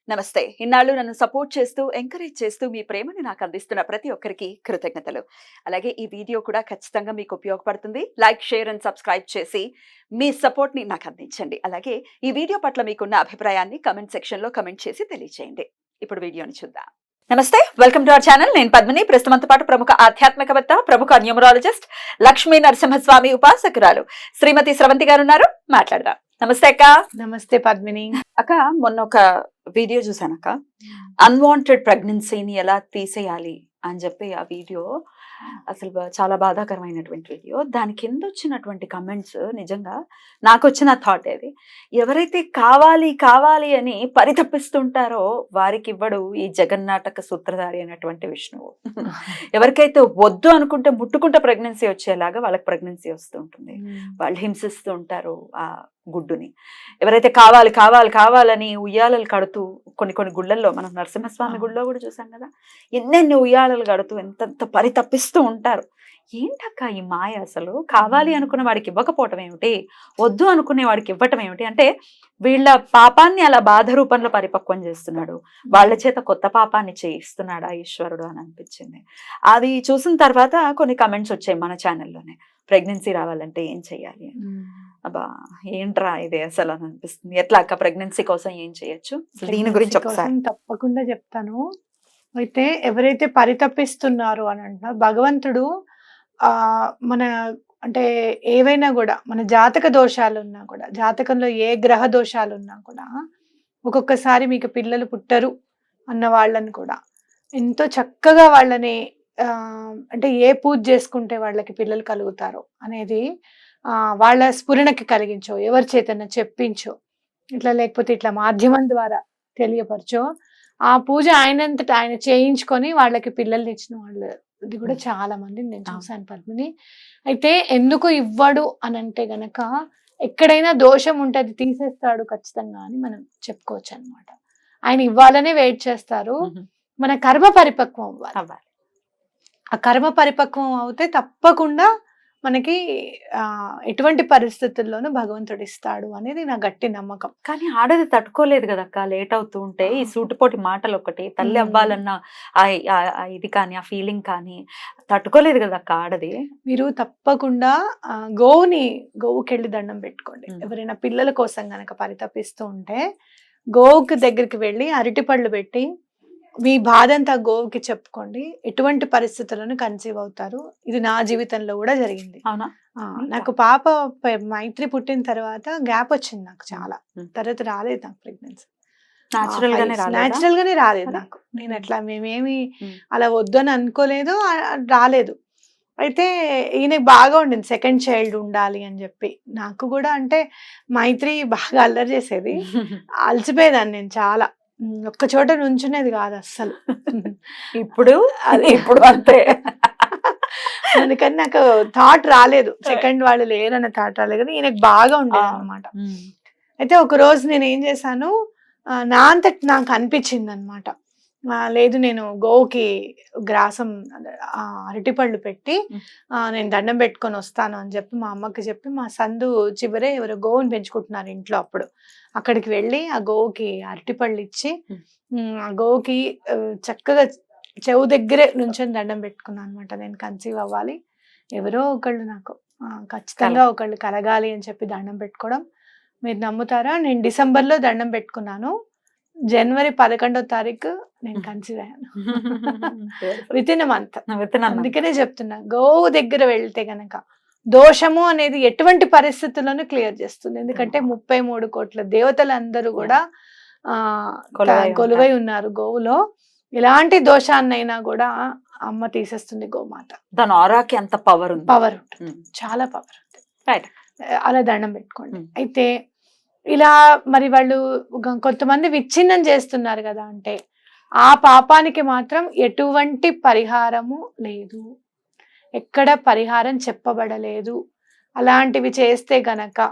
నమస్తే. ఇన్నాళ్ళు నన్ను సపోర్ట్ చేస్తూ, ఎంకరేజ్ చేస్తూ మీ ప్రేమని నాకు అందిస్తున్న ప్రతి ఒక్కరికి కృతజ్ఞతలు. అలాగే ఈ వీడియో కూడా ఖచ్చితంగా మీకు ఉపయోగపడుతుంది. లైక్, షేర్ అండ్ సబ్స్క్రైబ్ చేసి మీ సపోర్ట్‌ని నాకు అందించండి. అలాగే ఈ వీడియో పట్ల మీకున్న అభిప్రాయాన్ని కామెంట్ సెక్షన్‌లో కామెంట్ చేసి తెలియజేయండి. ఇప్పుడు వీడియోని చూద్దాం. నమస్తే. Welcome to our channel. నేను పద్మిని. ప్రస్తుతంతో పాటు ప్రముఖ ఆధ్యాత్మికవేత్త, ప్రముఖ న్యూమరాలజిస్ట్, లక్ష్మీ నరసింహస్వామి ఉపాసకురాలు శ్రీమతి స్రవంతి గారు ఉన్నారు. మాట్లాడదాం. నమస్తే అక్క. నమస్తే పద్మిని. అక్క, మొన్న ఒక వీడియో చూసానక్క. అన్వాంటెడ్ ప్రెగ్నెన్సీని ఎలా తీసేయాలి అని చెప్పి ఆ వీడియో అసలు చాలా బాధాకరమైనటువంటి వీడియో. దాని కింద వచ్చినటువంటి కమెంట్స్ నిజంగా నాకు వచ్చిన థాట్ ఏది, ఎవరైతే కావాలి కావాలి అని పరితపిస్తుంటారో వారికి ఇవ్వడు ఈ జగన్నాటక సూత్రధారి అయినటువంటి విష్ణువు. ఎవరికైతే వద్దు అనుకుంటే ముట్టుకుంటే ప్రెగ్నెన్సీ వచ్చేలాగా వాళ్ళకి ప్రెగ్నెన్సీ వస్తూ ఉంటుంది. వాళ్ళు హింసిస్తూ ఉంటారు ఆ గుడ్డుని. ఎవరైతే కావాలి కావాలి కావాలని ఉయ్యాలలు కడుతూ కొన్ని గుళ్ళల్లో, మనం నరసింహస్వామి గుడిలో కూడా చూసాం కదా, ఎన్నెన్ని ఉయ్యాలలు కడుతూ ఎంత పరితపిస్తూ ఉంటారు. ఏంటక్క ఈ మాయ? అసలు కావాలి అనుకున్న వాడికి ఇవ్వకపోవటం ఏమిటి, వద్దు అనుకునే వాడికి ఇవ్వటం ఏమిటి? అంటే వీళ్ళ పాపాన్ని అలా బాధ రూపంలో పరిపక్వం చేస్తున్నాడు, వాళ్ళ చేత కొత్త పాపాన్ని చేయిస్తున్నాడా ఈశ్వరుడు అని అనిపించింది. అది చూసిన తర్వాత కొన్ని కమెంట్స్ వచ్చాయి మన ఛానల్లోనే, ప్రెగ్నెన్సీ రావాలంటే ఏం చెయ్యాలి. అబ్బా ఏంట్రా ఇది అసలు అని అనిపిస్తుంది. ఎట్లా అక్క, ప్రెగ్నెన్సీ కోసం ఏం చేయొచ్చు, దీని గురించి ఒకసారి. తప్పకుండా చెప్తాను. అయితే ఎవరైతే పరితపిస్తున్నారో అని అంటున్నారు, భగవంతుడు మన అంటే ఏవైనా కూడా, మన జాతక దోషాలు ఉన్నా కూడా, జాతకంలో ఏ గ్రహ దోషాలు ఉన్నా కూడా, ఒక్కొక్కసారి మీకు పిల్లలు పుట్టరు అన్న వాళ్ళని కూడా ఎంతో చక్కగా వాళ్ళని అంటే ఏ పూజ చేసుకుంటే వాళ్ళకి పిల్లలు కలుగుతారో అనేది వాళ్ళ స్ఫురణకి కలిగించో, ఎవరి చేతన చెప్పించో, ఇట్లా లేకపోతే ఇట్లా మాధ్యమం ద్వారా తెలియపరచో, ఆ పూజ ఆయనంతట ఆయన చేయించుకొని వాళ్ళకి పిల్లల్ని ఇచ్చిన వాళ్ళు ఇది కూడా చాలా మంది నేను చూసాను పద్మిని. అయితే ఎందుకు ఇవ్వడు అని అంటే గనక, ఎక్కడైనా దోషం ఉంటే అది తీసేస్తాడు ఖచ్చితంగా అని మనం చెప్పుకోవచ్చు అనమాట. ఆయన ఇవ్వాలనే వెయిట్ చేస్తారు. మన కర్మ పరిపక్వం అవ్వాలి. ఆ కర్మ పరిపక్వం అవుతే తప్పకుండా మనకి ఎటువంటి పరిస్థితుల్లోనూ భగవంతుడు ఇస్తాడు అనేది నా గట్టి నమ్మకం. కానీ ఆడది తట్టుకోలేదు కదక్క, లేట్ అవుతూ ఉంటే ఈ సూటిపోటి మాటలు ఒకటి, తల్లి అవ్వాలన్న ఇది కానీ, ఆ ఫీలింగ్ కానీ తట్టుకోలేదు కదక్క ఆడది. మీరు తప్పకుండా గోవుకి వెళ్ళి దండం పెట్టుకోండి. ఎవరైనా పిల్లల కోసం గనక పరితపిస్తూ ఉంటే గోవుకి దగ్గరికి వెళ్ళి అరటిపళ్ళు పెట్టి మీ బాధ అంతా గోవుకి చెప్పుకోండి. ఎటువంటి పరిస్థితులను కన్సీవ్ అవుతారు. ఇది నా జీవితంలో కూడా జరిగింది. అవునా? నాకు పాప మైత్రి పుట్టిన గ్యాప్ వచ్చింది నాకు చాలా. తర్వాత రాలేదు నాకు ప్రెగ్నెన్సీ. నాచురల్ గానే రాలేదు నాకు. నేను అట్లా మేమేమి అలా వద్దు అని అనుకోలేదు, రాలేదు. అయితే ఈయనకి బాగా ఉండింది, సెకండ్ చైల్డ్ ఉండాలి అని చెప్పి. నాకు కూడా అంటే మైత్రి బాగా అల్లరి చేసేది, అలసిపోయేదాన్ని నేను చాలా. ఒక్క చోట నుంచునేది కాదు అస్సలు. ఇప్పుడు అంతే. అందుకని నాకు థాట్ రాలేదు, సెకండ్ వాళ్ళు లేరన్న థాట్ రాలేదు. కానీ ఈయనకు బాగా ఉండేది అనమాట. అయితే ఒక రోజు నేను ఏం చేశాను, నా అంతట నాకు అనిపించింది అనమాట, లేదు నేను గోవుకి గ్రాసం అరటిపళ్ళు పెట్టి నేను దండం పెట్టుకొని వస్తాను అని చెప్పి మా అమ్మకి చెప్పి, మా సందు చివరే ఎవరో గోవుని పెంచుకుంటున్నారు ఇంట్లో, అప్పుడు అక్కడికి వెళ్ళి ఆ గోవుకి అరటిపళ్ళు ఇచ్చి ఆ గోవుకి చక్కగా చెవు దగ్గరే నుంచొని దండం పెట్టుకున్నాను అనమాట. నేను కన్సీవ్ అవ్వాలి, ఎవరో ఒకళ్ళు నాకు ఖచ్చితంగా ఒకళ్ళు కలగాలి అని చెప్పి దండం పెట్టుకోవడం. మీరు నమ్ముతారా, నేను డిసెంబర్లో దండం పెట్టుకున్నాను, జనవరి 11వ తారీఖు నేను కన్సీవ్ అయ్యాను. With in month. అందుకనే చెప్తున్నా, గోవు దగ్గర వెళ్తే గనక దోషము అనేది ఎటువంటి పరిస్థితుల్లోనూ క్లియర్ చేస్తుంది. ఎందుకంటే 33 కోట్ల దేవతలందరూ కూడా కొలువై ఉన్నారు గోవులో. ఎలాంటి దోషాన్నైనా కూడా అమ్మ తీసేస్తుంది గోమాత. దాని ఆరాకి అంత పవర్ ఉంటుంది, చాలా పవర్ ఉంటుంది. అలా దండం పెట్టుకోండి. అయితే ఇలా మరి వాళ్ళు కొంతమంది విచ్ఛిన్నం చేస్తున్నారు కదా, అంటే ఆ పాపానికి మాత్రం ఎటువంటి పరిహారము లేదు, ఎక్కడ పరిహారం చెప్పబడలేదు. అలాంటివి చేస్తే గనక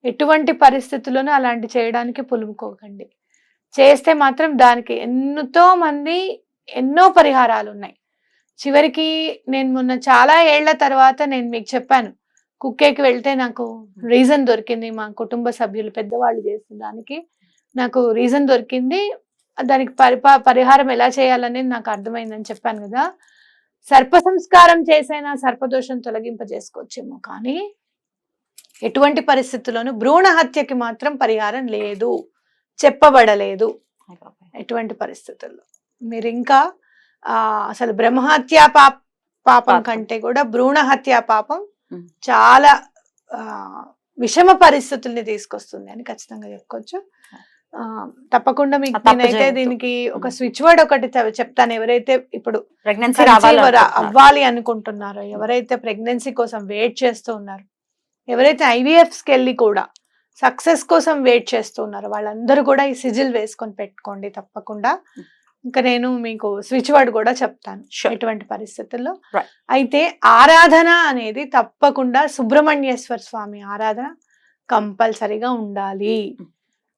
ఎటువంటి పరిస్థితుల్లోనూ అలాంటి చేయడానికి పులుముకోకండి. చేస్తే మాత్రం దానికి ఎన్నో పరిహారాలు ఉన్నాయి. చివరికి నేను మొన్న చాలా ఏళ్ల తర్వాత నేను మీకు చెప్పాను, కుక్కేకి వెళ్తే నాకు రీజన్ దొరికింది. మా కుటుంబ సభ్యులు పెద్దవాళ్ళు చేసిన దానికి నాకు రీజన్ దొరికింది. దానికి పరిహారం ఎలా చేయాలనేది నాకు అర్థమైందని చెప్పాను కదా. సర్ప సంస్కారం చేసైనా సర్పదోషం తొలగింపజేసుకోవచ్చేమో, కానీ ఎటువంటి పరిస్థితుల్లోనూ భ్రూణ హత్యకి మాత్రం పరిహారం లేదు, చెప్పబడలేదు. ఎటువంటి పరిస్థితుల్లో మీరు ఇంకా అసలు బ్రహ్మహత్యా పాపం కంటే కూడా భ్రూణ హత్యా పాపం చాలా విషమ పరిస్థితుల్ని తీసుకొస్తుంది అని ఖచ్చితంగా చెప్పుకోవచ్చు. తప్పకుండా మీకు నేనైతే దీనికి ఒక స్విచ్ వర్డ్ ఒకటి చెప్తాను. ఎవరైతే ఇప్పుడు ప్రెగ్నెన్సీ అవ్వాలి అనుకుంటున్నారో, ఎవరైతే ప్రెగ్నెన్సీ కోసం వెయిట్ చేస్తూ ఉన్నారో, ఎవరైతే IVFs కి వెళ్ళి కూడా సక్సెస్ కోసం వెయిట్ చేస్తూ ఉన్నారో, వాళ్ళందరూ కూడా ఈ సిజిల్ వేసుకొని పెట్టుకోండి తప్పకుండా. ఇంకా నేను మీకు స్విచ్ వర్డ్ కూడా చెప్తాను ఎటువంటి పరిస్థితుల్లో. అయితే ఆరాధన అనేది తప్పకుండా సుబ్రహ్మణ్యేశ్వర స్వామి ఆరాధన కంపల్సరిగా ఉండాలి.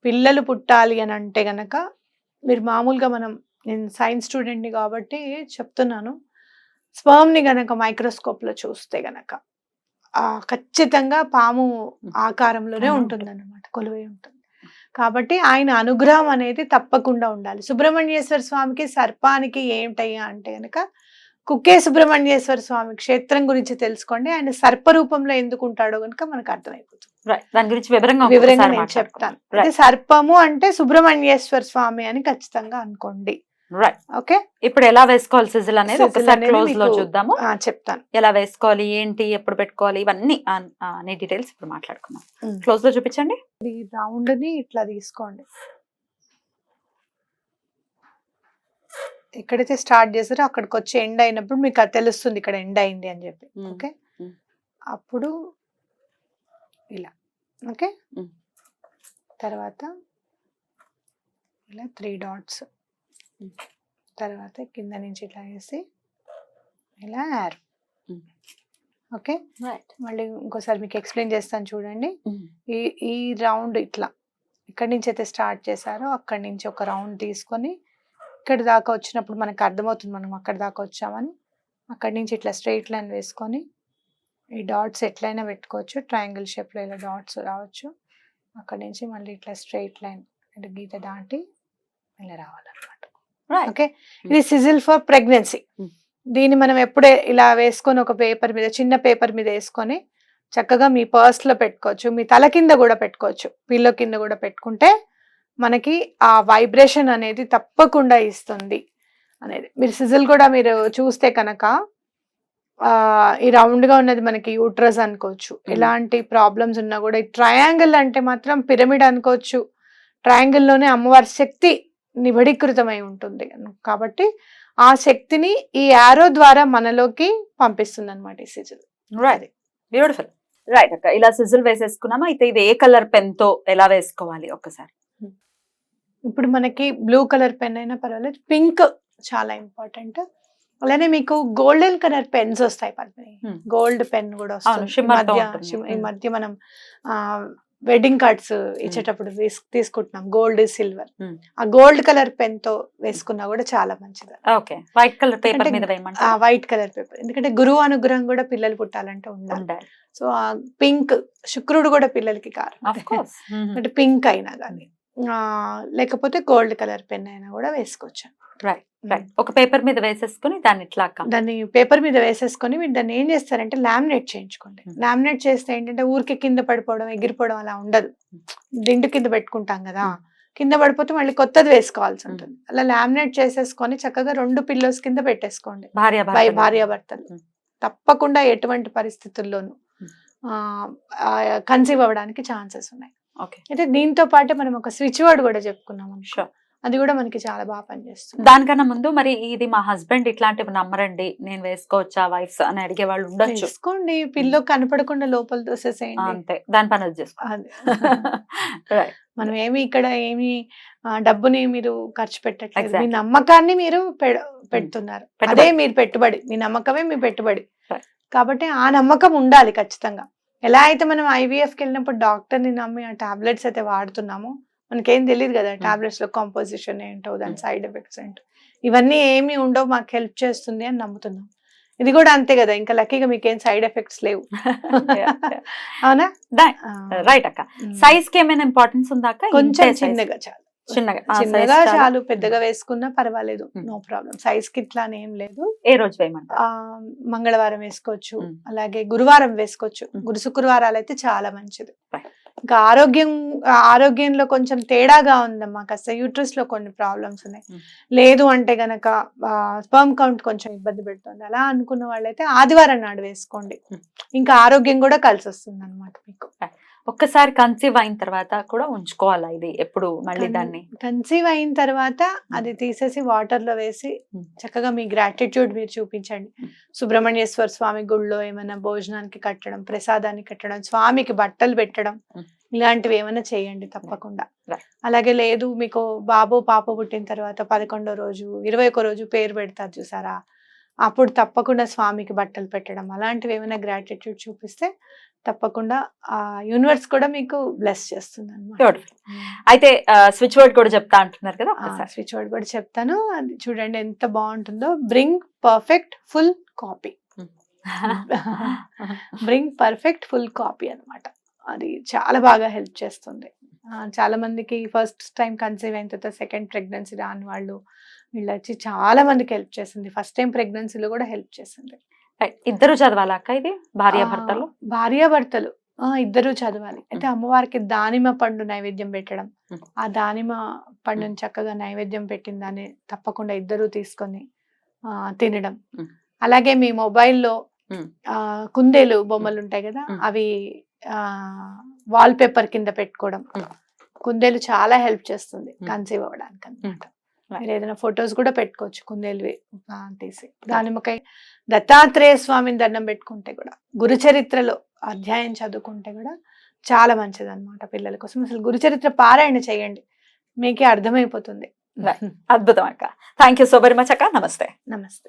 పిల్లలు పుట్టాలి అని అంటే గనక మీరు మామూలుగా నేను సైన్స్ స్టూడెంట్ని కాబట్టి చెప్తున్నాను, స్పర్మ్ని గనక మైక్రోస్కోప్లో చూస్తే గనక ఖచ్చితంగా పాము ఆకారంలోనే ఉంటుంది అన్నమాట, కొలువై ఉంటుంది. కాబట్టి ఆయన అనుగ్రహం అనేది తప్పకుండా ఉండాలి. సుబ్రహ్మణ్యేశ్వర స్వామికి సర్పానికి ఏమిటయ్యా అంటే గనక, కుక్కే సుబ్రహ్మణ్యేశ్వర స్వామి క్షేత్రం గురించి తెలుసుకోండి. ఆయన సర్ప రూపంలో ఎందుకు ఉంటాడో గనక మనకు అర్థమైపోతుంది. దాని గురించి వివరంగా నేను చెప్తాను. అయితే సర్పము అంటే సుబ్రహ్మణ్యేశ్వర స్వామి అని ఖచ్చితంగా అనుకోండి. ఓకే, ఇప్పుడు ఎలా వేసుకోవాలి సిజిల్ అనేది ఒకసారి క్లోజ్ లో చూద్దాము. చెప్తాను ఎలా వేసుకోవాలి, ఏంటి, ఎప్పుడు పెట్టుకోవాలి, ఇవన్నీ అన్ని డీటెయిల్స్ ఇప్పుడు మాట్లాడుకుందాం. క్లోజ్ లో చూపించండి. ఈ రౌండ్ ని ఇట్లా తీసుకోండి. ఎక్కడైతే స్టార్ట్ చేసారో అక్కడికి వచ్చి ఎండ్ అయినప్పుడు మీకు అది తెలుస్తుంది ఇక్కడ ఎండ్ అయింది అని చెప్పి. ఓకే, అప్పుడు ఇలా. ఓకే, తర్వాత ఇలా 3 డాట్స్, తర్వాత కింద నుంచి ఇట్లా వేసి ఇలా యారో. ఓకే, మళ్ళీ ఇంకోసారి మీకు ఎక్స్ప్లెయిన్ చేస్తాను చూడండి. ఈ రౌండ్ ఇట్లా ఇక్కడి నుంచి అయితే స్టార్ట్ చేశారో అక్కడి నుంచి ఒక రౌండ్ తీసుకొని ఇక్కడ దాకా వచ్చినప్పుడు మనకు అర్థమవుతుంది మనం అక్కడ దాకా వచ్చామని. అక్కడి నుంచి ఇట్లా స్ట్రైట్ లైన్ వేసుకొని ఈ డాట్స్ ఎట్లయినా పెట్టుకోవచ్చు, ట్రయాంగిల్ షేప్లో ఇలా డాట్స్ రావచ్చు. అక్కడి నుంచి మళ్ళీ ఇట్లా స్ట్రైట్ లైన్ అంటే గీత దాటి ఇలా రావాలన్నమాట. ఓకే, ఇది సిజిల్ ఫర్ ప్రెగ్నెన్సీ. దీన్ని మనం ఎప్పుడే ఇలా వేసుకొని ఒక పేపర్ మీద, చిన్న పేపర్ మీద వేసుకొని చక్కగా మీ పర్స్లో పెట్టుకోవచ్చు, మీ తల కింద కూడా పెట్టుకోవచ్చు, పిల్లో కింద కూడా పెట్టుకుంటే మనకి ఆ వైబ్రేషన్ అనేది తప్పకుండా ఇస్తుంది అనేది. మీరు సిజిల్ కూడా మీరు చూస్తే కనుక ఈ రౌండ్ గా ఉన్నది మనకి యూట్రస్ అనుకోవచ్చు. ఎలాంటి ప్రాబ్లమ్స్ ఉన్నా కూడా ఈ ట్రయాంగిల్ అంటే మాత్రం పిరమిడ్ అనుకోవచ్చు. ట్రయాంగిల్ లోనే అమ్మవారి శక్తి నిబడీకృతమై ఉంటుంది కాబట్టి ఆ శక్తిని ఈ యారో ద్వారా మనలోకి పంపిస్తుంది అనమాట ఈ సిజిల్. బ్యూటిఫుల్. రైట్ అక్క, ఇలా సిజిల్ వేసేసుకున్నామా? అయితే ఇది ఏ కలర్ పెన్ తో ఎలా వేసుకోవాలి ఒక్కసారి? ఇప్పుడు మనకి బ్లూ కలర్ పెన్ అయినా పర్వాలేదు, పింక్ చాలా ఇంపార్టెంట్. అలానే మీకు గోల్డెన్ కలర్ పెన్స్ వస్తాయి పద్మిని, గోల్డ్ పెన్ కూడా వస్తుంది. ఈ మధ్య మనం వెడ్డింగ్ కార్డ్స్ ఇచ్చేటప్పుడు తీసుకుంటున్నాం గోల్డ్, సిల్వర్. ఆ గోల్డ్ కలర్ పెన్ తో వేసుకున్నా కూడా చాలా మంచిది. వైట్ కలర్ పేపర్ మీద వేయమంటారా? వైట్ కలర్ పేపర్, ఎందుకంటే గురువు అనుగ్రహం కూడా పిల్లలు పుట్టాలంటే ఉండాలి. సో ఆ పింక్, శుక్రుడు కూడా పిల్లలకి కారణం. అంటే పింక్ అయినా కానీ లేకపోతే గోల్డ్ కలర్ పెన్ అయినా కూడా వేసుకోవచ్చు. ఒక పేపర్ మీద వేసేసుకుని దాన్ని పేపర్ మీద వేసేసుకొని మీరు దాన్ని ఏం చేస్తారంటే లామినేట్ చేయించుకోండి. లామినేట్ చేస్తే ఏంటంటే ఊరికి కింద పడిపోవడం, ఎగిరిపోవడం అలా ఉండదు. దిండు కింద పెట్టుకుంటాం కదా, కింద పడిపోతే మళ్ళీ కొత్తది వేసుకోవాల్సి ఉంటుంది. అలా లామినేట్ చేసేసుకొని చక్కగా 2 పిల్లోస్ కింద పెట్టేసుకోండి భార్యాభర్తలు. తప్పకుండా ఎటువంటి పరిస్థితుల్లోనూ కన్సీవ్ అవ్వడానికి ఛాన్సెస్ ఉన్నాయి. అయితే దీంతో పాటు మనం ఒక స్విచ్ వర్డ్ కూడా చెప్పుకున్నాం, అది కూడా మనకి చాలా బాగా పనిచేస్తుంది. దానికన్నా ముందు మరి ఇది మా హస్బెండ్ ఇట్లాంటివి నమ్మరండి, నేను వేసుకోవచ్చా వైఫ్స్ అని అడిగే వాళ్ళు ఉండొచ్చు. వేసుకోండి, పిల్లో కనపడకుండా లోపల దోసేసేయండి, అంతే, దాని పని చేసుకోండి. మనం ఇక్కడ ఏమి డబ్బుని మీరు ఖర్చు పెట్టట్లేదు, మీ నమ్మకాన్ని మీరు పెడుతున్నారు. అదే మీరు పెట్టుబడి, మీ నమ్మకమే మీ పెట్టుబడి. కాబట్టి ఆ నమ్మకం ఉండాలి ఖచ్చితంగా. ఎలా అయితే మనం IVFకి వెళ్ళినప్పుడు డాక్టర్ని నమ్మి ఆ టాబ్లెట్స్ అయితే వాడుతున్నామో, మనకేం తెలియదు కదా టాబ్లెట్స్ లో కాంపోజిషన్ ఏంటో, దాని సైడ్ ఎఫెక్ట్స్ ఏంటో, ఇవన్నీ ఏమి ఉండవు, మాకు హెల్ప్ చేస్తుంది అని నమ్ముతున్నాం. ఇది కూడా అంతే కదా, ఇంకా లక్కీగా మీకేం సైడ్ ఎఫెక్ట్స్ లేవు. అవునా? రైట్ అక్క. సైజ్ కి ఏమైనా ఇంపార్టెన్స్ ఉందా అక్క? కొంచెం చిన్నగా చాలు, చిన్నగా చిన్నగా చాలు, పెద్దగా వేసుకున్నా పర్వాలేదు, నో ప్రాబ్లం. సైజ్ కి ఇట్లా అని ఏం లేదు. ఏ రోజు వేయమంటారు? మంగళవారం వేసుకోవచ్చు, అలాగే గురువారం వేసుకోవచ్చు. గురు శుక్రవారాలు అయితే చాలా మంచిది. ఇంకా ఆరోగ్యంలో కొంచెం తేడాగా ఉందమ్మా, కాస్త యూట్రస్ లో కొన్ని ప్రాబ్లమ్స్ ఉన్నాయి, లేదు అంటే గనక స్పర్మ్ కౌంట్ కొంచెం ఇబ్బంది పెడుతుంది, అలా అనుకున్న వాళ్ళైతే ఆదివారం నాడు వేసుకోండి, ఇంకా ఆరోగ్యం కూడా కలిసి వస్తుంది అనమాట మీకు. ఒక్కసారి కన్సీవ్ అయిన తర్వాత కూడా ఉంచుకోవాలా ఇది ఎప్పుడు మళ్ళీ దాన్ని? కన్సీవ్ అయిన తర్వాత అది తీసేసి వాటర్ లో వేసి చక్కగా మీ గ్రాటిట్యూడ్ మీరు చూపించండి. సుబ్రహ్మణ్యేశ్వర స్వామి గుళ్ళో ఏమైనా భోజనానికి కట్టడం, ప్రసాదాన్ని కట్టడం, స్వామికి బట్టలు పెట్టడం, ఇలాంటివి ఏమైనా చేయండి తప్పకుండా. అలాగే లేదు మీకు బాబు పాప పుట్టిన తర్వాత 11వ రోజు 21వ రోజు పేరు పెడతారు చూసారా, అప్పుడు తప్పకుండా స్వామికి బట్టలు పెట్టడం, అలాంటివి ఏమైనా గ్రాటిట్యూడ్ చూపిస్తే తప్పకుండా ఆ యూనివర్స్ కూడా మీకు బ్లెస్ చేస్తుంది అన్నమాట. అయితే స్విచ్ వర్డ్ కూడా చెప్తా అంటున్నారు కదా, స్విచ్ వర్డ్ కూడా చెప్తాను, అది చూడండి ఎంత బాగుంటుందో. Bring perfect full copy. Bring perfect full copy అన్నమాట. అది చాలా బాగా హెల్ప్ చేస్తుంది. చాలా మందికి ఫస్ట్ టైం కన్సీవ్ అయిన తర్వాత సెకండ్ ప్రెగ్నెన్సీ రాని వాళ్ళు వీళ్ళు వచ్చి చాలా మందికి హెల్ప్ చేసింది. ఫస్ట్ టైం ప్రెగ్నెన్సీలో కూడా హెల్ప్ చేసింది. ఇద్దరు చదవాలా అక్క ఇది? భార్యాభర్తలు? భార్యాభర్తలు ఇద్దరు చదవాలి. అయితే అమ్మవారికి దానిమ్మ పండు నైవేద్యం పెట్టడం, ఆ దానిమ్మ పండుని చక్కగా నైవేద్యం పెట్టిన దాన్ని తప్పకుండా ఇద్దరు తీసుకొని తినడం. అలాగే మీ మొబైల్లో కుందేలు బొమ్మలు ఉంటాయి కదా, అవి వాల్ పేపర్ కింద పెట్టుకోవడం. కుందేలు చాలా హెల్ప్ చేస్తుంది కన్సీవ్ అవ్వడానికి అనమాట. మీరు ఏదైనా ఫొటోస్ కూడా పెట్టుకోవచ్చు కుందేలు తీసి. దానిమ్మకాయ దత్తాత్రేయ స్వామిని దండం పెట్టుకుంటే కూడా, గురు చరిత్రలో అధ్యాయం చదువుకుంటే కూడా చాలా మంచిది అనమాట పిల్లల కోసం. అసలు గురు చరిత్ర పారాయణ చేయండి, మీకే అర్థమైపోతుంది. అద్భుతం అక్క. Thank you so very much అక్క. నమస్తే. నమస్తే.